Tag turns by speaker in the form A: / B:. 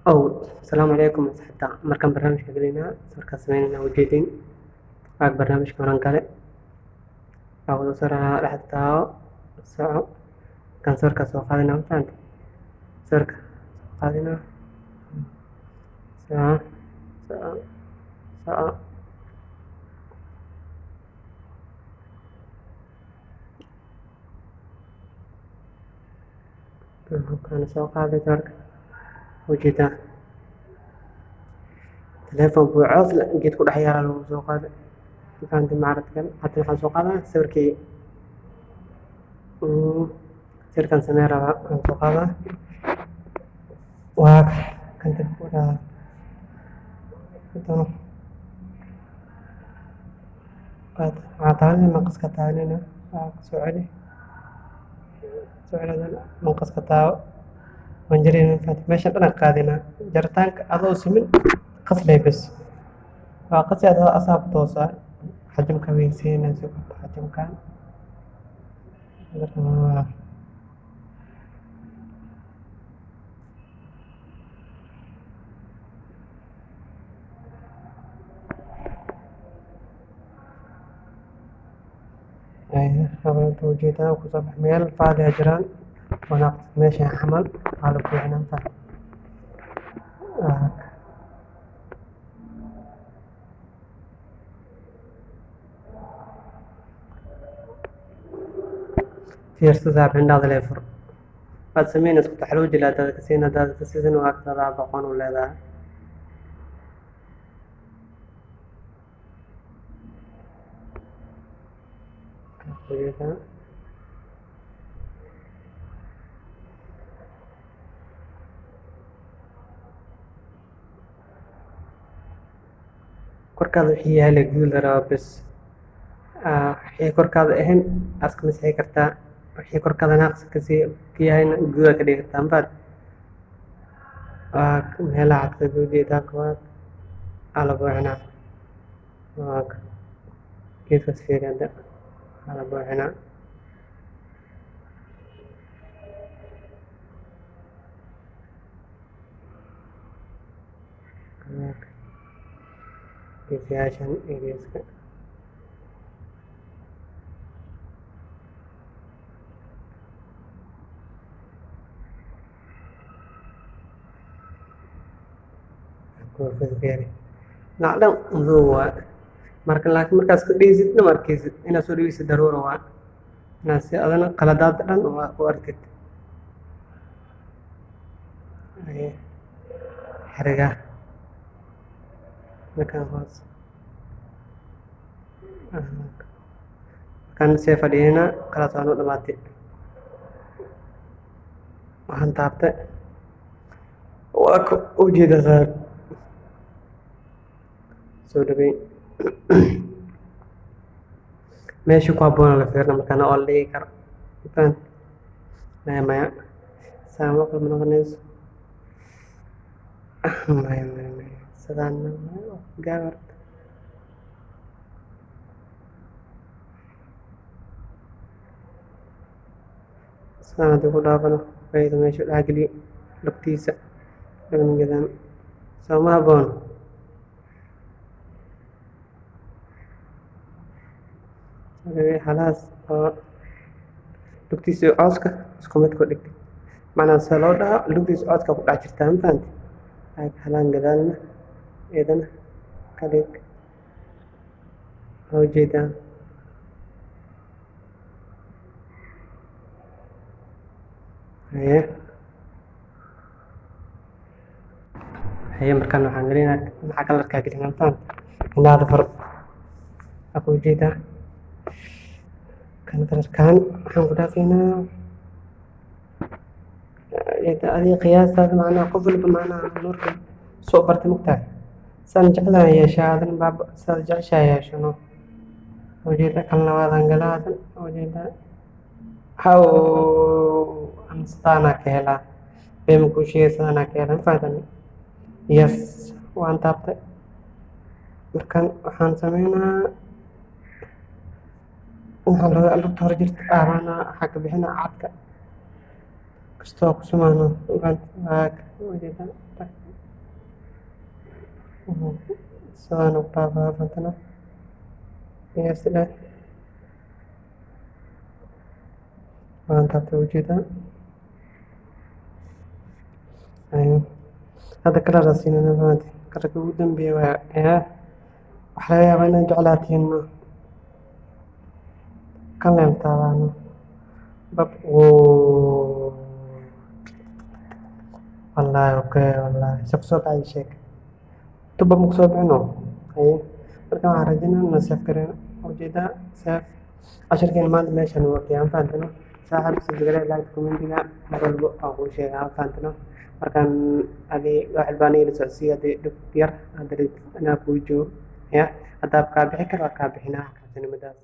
A: السلام عليكم أصحابتا مركان برنامج كبلينا سركا سمينا وجيدين باك برنامج كمان كale أو سرعة راح تاو ساعة كان سركا سو قادنا فهمت سركا قادنا ساعة ساعة ساعة كان سو قادة سركا وجيدا تلفون بو عوصل جيت كل حياة لو سو قادة كانت معرض كان حتى كان سو قادة سركي سركا سميرة كان سو قادة واك كنت بقولها كنت عطاني منقص كتانينا سؤالي سؤال منقص كتاو wanjariin faati meeshan dhan aan qaadinaa jaritaanka adoo simin qaslay bas waa qasi adoo asaab toosa xajamka weysayna si qorta xajamkan حاولت وجيتها وصبح ميل فاضي أجران ونقص ماشي حمل على بوحنا فات في ارتزاع عند هذا الافر بعد سمينا سكت حلوج لا تكسينا دا تسيزن وهكذا بقون ولا ذا وجيتها korkaada wixii yaala guul rabaa bas wixii korkaada ahayn aska masixi kartaa wixii korkaada naaqsi ka yahayna guuda ka dhigi kartaa mafaad meelaha cadka guujeedaa koowaad ala buuxinaa geedkaas fiiri hadda ala buuxinaa geesiyaashan geeska fiiri nacdhan madow waa marka laakiin markaas ka dhigeysid ma arkeysid inaad soo dhigeysid daruura waa inaad si adana qaladaad dhan waa ku arkid xariga markaan hoos markaan see fadhiyeyna kalaas waanu dhamaatay waxaan taabtay waa ka ujeeda saar soo dhawey meesha ku habboona la fiirna markaana oo la dhigi karo fahant maya maya saama kalma noqonayso maya maya maya sidaan gaabarta sidaan haddii ku dhaafano fayda meesha dhaageliyo lugtiisa dhagna gadaan sooma habboon xalaas oo lugtiisa iyo cooska isku mid ku dhig macnaa se loo dhaho lugtiisa cooska ku dhex jirtaa ma fahanti halaan gadaalna iyadana ka dhig waa ujeedaa haye markaan waxaan gelinaa maxaa kalarkaa gelinaa ma fahanti indhahada far waa ku ujeedaa kan kalarkaan waxaan ku dhaafaynaa adiga qiyaastaada macnaha qof walba macnaha nuurka soo bartay mugtahay saan jeclaan yeeshaa adan baaba saad jeceshaa yeeshano ujeeda kalna waadan galaadan ujeeda haw anstaana ka helaa beema ku sheegaysadana ka helaa mafahatani yes waan taabtay markan waxaan sameynaa waxaa lugta hore jirta aabana waxaa ka bixinaa cadka kastoo ku sumaano ujeeda sidaan ugu dhaafaa fantana qiyaasta dheh waan taabtay ujeedaa hadda kalarka siinana fahanti kalarka ugu dambeeya waa wax laga yaabaa inaad jeclaatiin kan leem taabaano bab wallaahi okay wallaahi se kusoo baxay sheeg tuba ma kusoo bixino haye marka waxaan rajaynaa inaan seef gareyno ujeedaa seef cashirkeena maanta meeshan waqti aan fahantano saaxib sidogale laagta commentiga mar walbo aan kuu sheega aan fahantano markaan adii waaxid baan ila socodsiiya hadii dhib yar hadda inaa kuu joogo ya haddaad kaa bixi karo waa kaa bixinaa xabsanimadaas